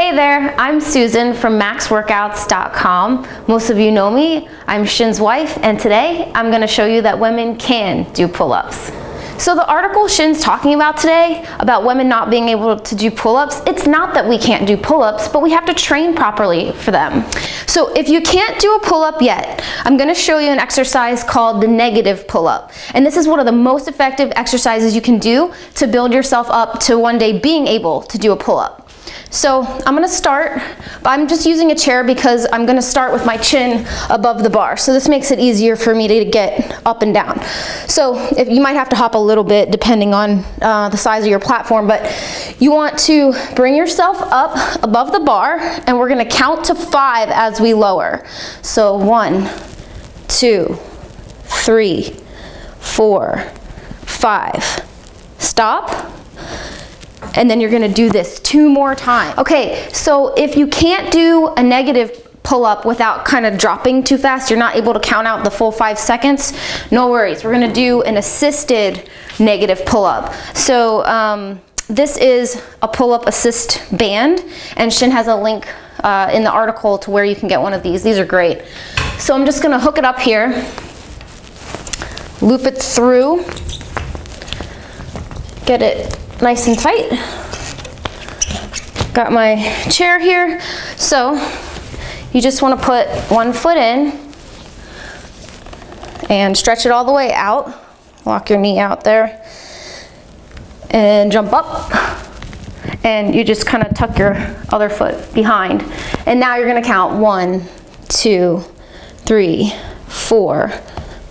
Hey there, I'm Susan from maxworkouts.com. Most of you know me. I'm Shin's wife, and today I'm going to show you that women can do pull-ups. So the article Shin's talking about today, about women not being able to do pull-ups, it's not that we can't do pull-ups, but we have to train properly for them. So if you can't do a pull-up yet, I'm going to show you an exercise called the negative pull-up. And this is one of the most effective exercises you can do to build yourself up to one day being able to do a pull-up. So I'm going to start, I'm just using a chair because I'm going to start with my chin above the bar. So this makes it easier for me to get up and down. So if you might have to hop a little bit depending on the size of your platform, but you want to bring yourself up above the bar, and we're going to count to 5 as we lower. So 1, 2, 3, 4, 5. Stop. And then you're gonna do this 2 more times. Okay, so if you can't do a negative pull-up without kind of dropping too fast, you're not able to count out the full 5 seconds, no worries. We're gonna do an assisted negative pull-up. So this is a pull-up assist band, and Shin has a link in the article to where you can get one of these. These are great. So I'm just gonna hook it up here, loop it through, get it nice and tight. Got my chair here. So you just want to put one foot in and stretch it all the way out. Lock your knee out there and jump up. And you just kind of tuck your other foot behind. And now you're going to count 1, 2, 3, 4,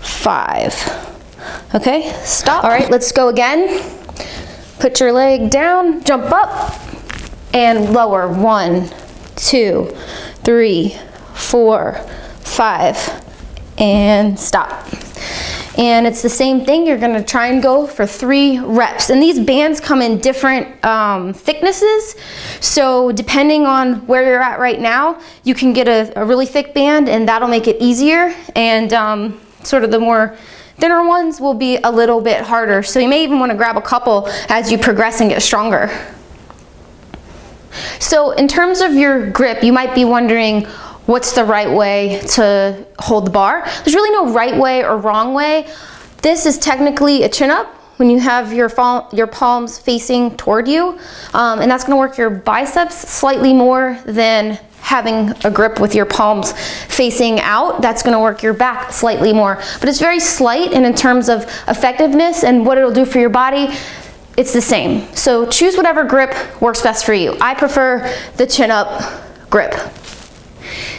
5. Okay, stop. All right, let's go again. Put your leg down, jump up, and lower. 1, 2, 3, 4, 5, and stop. And it's the same thing. You're gonna try and go for 3 reps. And these bands come in different thicknesses. So depending on where you're at right now, you can get a really thick band, and that'll make it easier. And sort of the more thinner ones will be a little bit harder. So you may even want to grab a couple as you progress and get stronger. So in terms of your grip, you might be wondering, what's the right way to hold the bar? There's really no right way or wrong way. This is technically a chin up when you have your palms facing toward you. And that's going to work your biceps slightly more than having a grip with your palms facing out. That's going to work your back slightly more, but it's very slight, and in terms of effectiveness and what it'll do for your body, it's the same. So choose whatever grip works best for you. I prefer the chin up grip.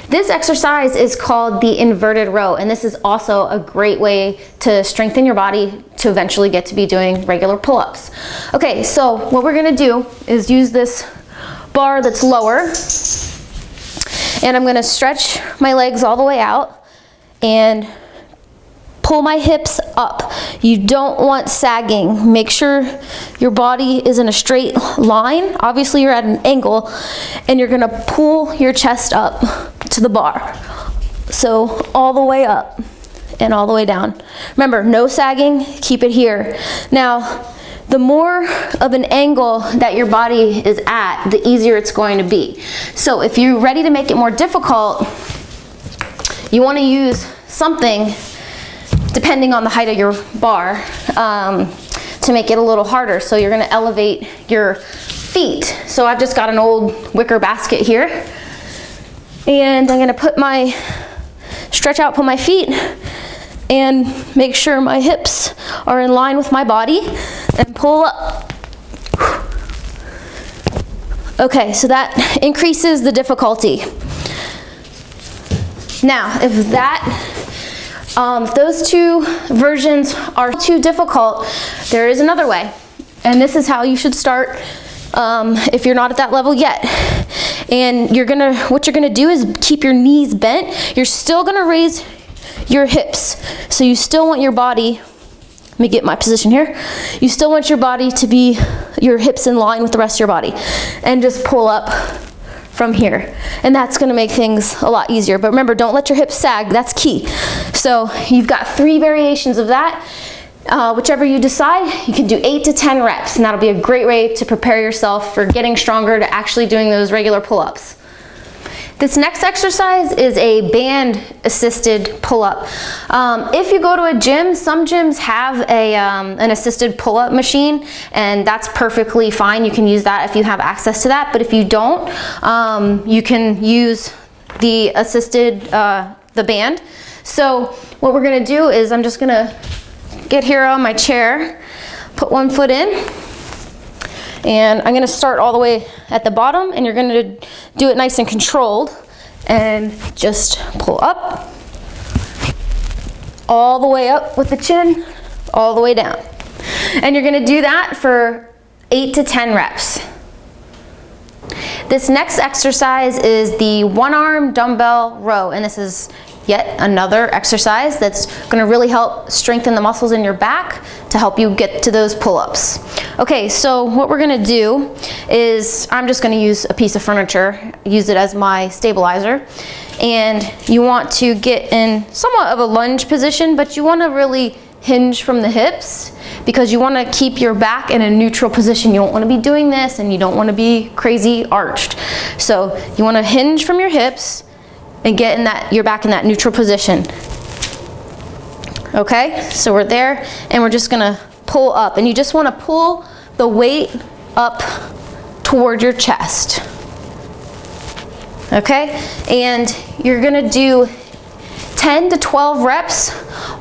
This exercise is called the inverted row, and this is also a great way to strengthen your body to eventually get to be doing regular pull-ups. Okay, so what we're going to do is use this bar that's lower, and I'm going to stretch my legs all the way out and pull my hips up. You don't want sagging. Make sure your body is in a straight line. Obviously you're at an angle, and you're going to pull your chest up to the bar. So all the way up and all the way down. Remember, no sagging, keep it here. Now, the more of an angle that your body is at, the easier it's going to be. So if you're ready to make it more difficult, you want to use something, depending on the height of your bar, to make it a little harder. So you're going to elevate your feet. So I've just got an old wicker basket here, and I'm going to stretch out, put my feet, and make sure my hips are in line with my body, and pull up. Okay, so that increases the difficulty. Now, if those 2 versions are too difficult, there is another way. And this is how you should start if you're not at that level yet. And what you're gonna do is keep your knees bent. You're still gonna raise your hips. So you still want your body, let me get my position here. You still want your body to be, your hips in line with the rest of your body. And just pull up from here. And that's gonna make things a lot easier. But remember, don't let your hips sag, that's key. So you've got 3 variations of that. Whichever you decide, you can do 8 to 10 reps, and that'll be a great way to prepare yourself for getting stronger to actually doing those regular pull-ups. This next exercise is a band assisted pull-up. If you go to a gym, some gyms have an assisted pull-up machine, and that's perfectly fine. You can use that if you have access to that, but if you don't, you can use the assisted, the band. So what we're gonna do is I'm just gonna get here on my chair, put one foot in, and I'm gonna start all the way at the bottom, and you're gonna do it nice and controlled, and just pull up, all the way up with the chin, all the way down. And you're gonna do that for 8 to 10 reps. This next exercise is the one-arm dumbbell row, and this is yet another exercise that's going to really help strengthen the muscles in your back to help you get to those pull-ups. Okay, so what we're going to do is I'm just going to use a piece of furniture, use it as my stabilizer, and you want to get in somewhat of a lunge position, but you want to really hinge from the hips because you want to keep your back in a neutral position. You don't want to be doing this and you don't want to be crazy arched. So you want to hinge from your hips and get in that, your back in that neutral position. Okay, so we're there and we're just gonna pull up, and you just wanna pull the weight up toward your chest. Okay, and you're gonna do 10 to 12 reps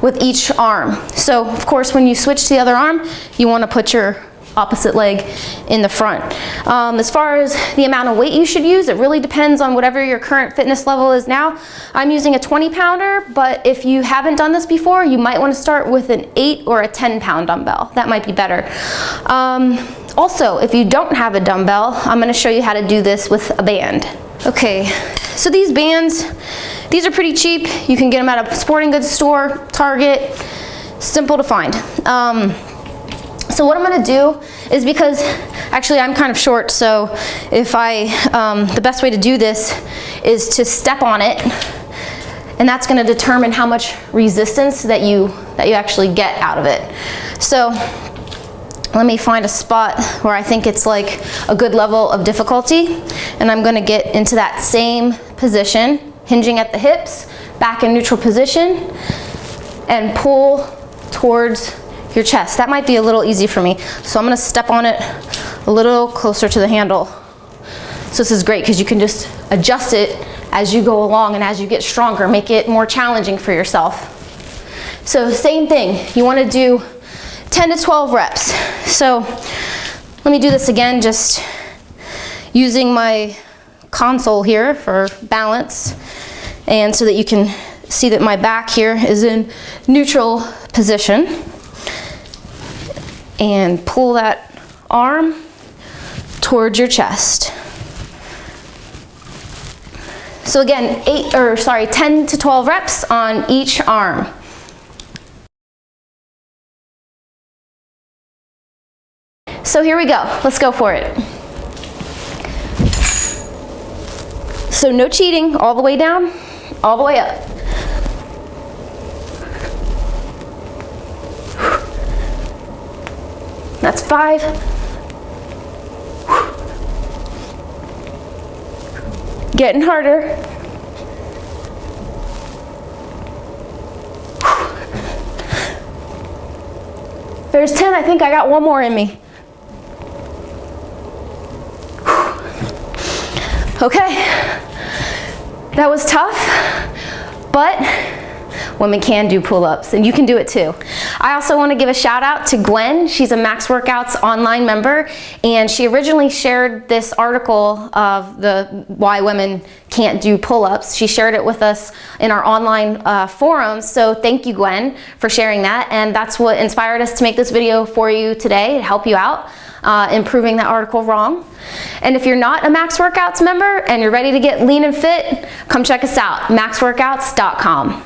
with each arm. So of course, when you switch to the other arm, you wanna put your opposite leg in the front. As far as the amount of weight you should use, it really depends on whatever your current fitness level is now. I'm using a 20-pounder, but if you haven't done this before, you might want to start with an 8 or a 10-pound dumbbell. That might be better. Also, if you don't have a dumbbell, I'm going to show you how to do this with a band. Okay, so these bands, these are pretty cheap. You can get them at a sporting goods store, Target, simple to find. So what I'm gonna do is, because actually I'm kind of short, so if the best way to do this is to step on it, and that's gonna determine how much resistance that you actually get out of it. So let me find a spot where I think it's like a good level of difficulty, and I'm gonna get into that same position, hinging at the hips, back in neutral position, and pull towards your chest. That might be a little easy for me. So I'm gonna step on it a little closer to the handle. So this is great because you can just adjust it as you go along and as you get stronger, make it more challenging for yourself. So same thing, you wanna do 10 to 12 reps. So let me do this again, just using my console here for balance, and so that you can see that my back here is in neutral position. And pull that arm towards your chest. So again, 10 to 12 reps on each arm. So here we go, let's go for it. So no cheating, all the way down, all the way up. That's 5. Getting harder. There's 10, I think I got one more in me. Okay, that was tough, but women can do pull-ups, and you can do it too. I also want to give a shout out to Gwen. She's a Max Workouts online member, and she originally shared this article of why women can't do pull-ups. She shared it with us in our online forums, so thank you, Gwen, for sharing that, and that's what inspired us to make this video for you today to help you out improving that article wrong. And if you're not a Max Workouts member and you're ready to get lean and fit, come check us out, maxworkouts.com.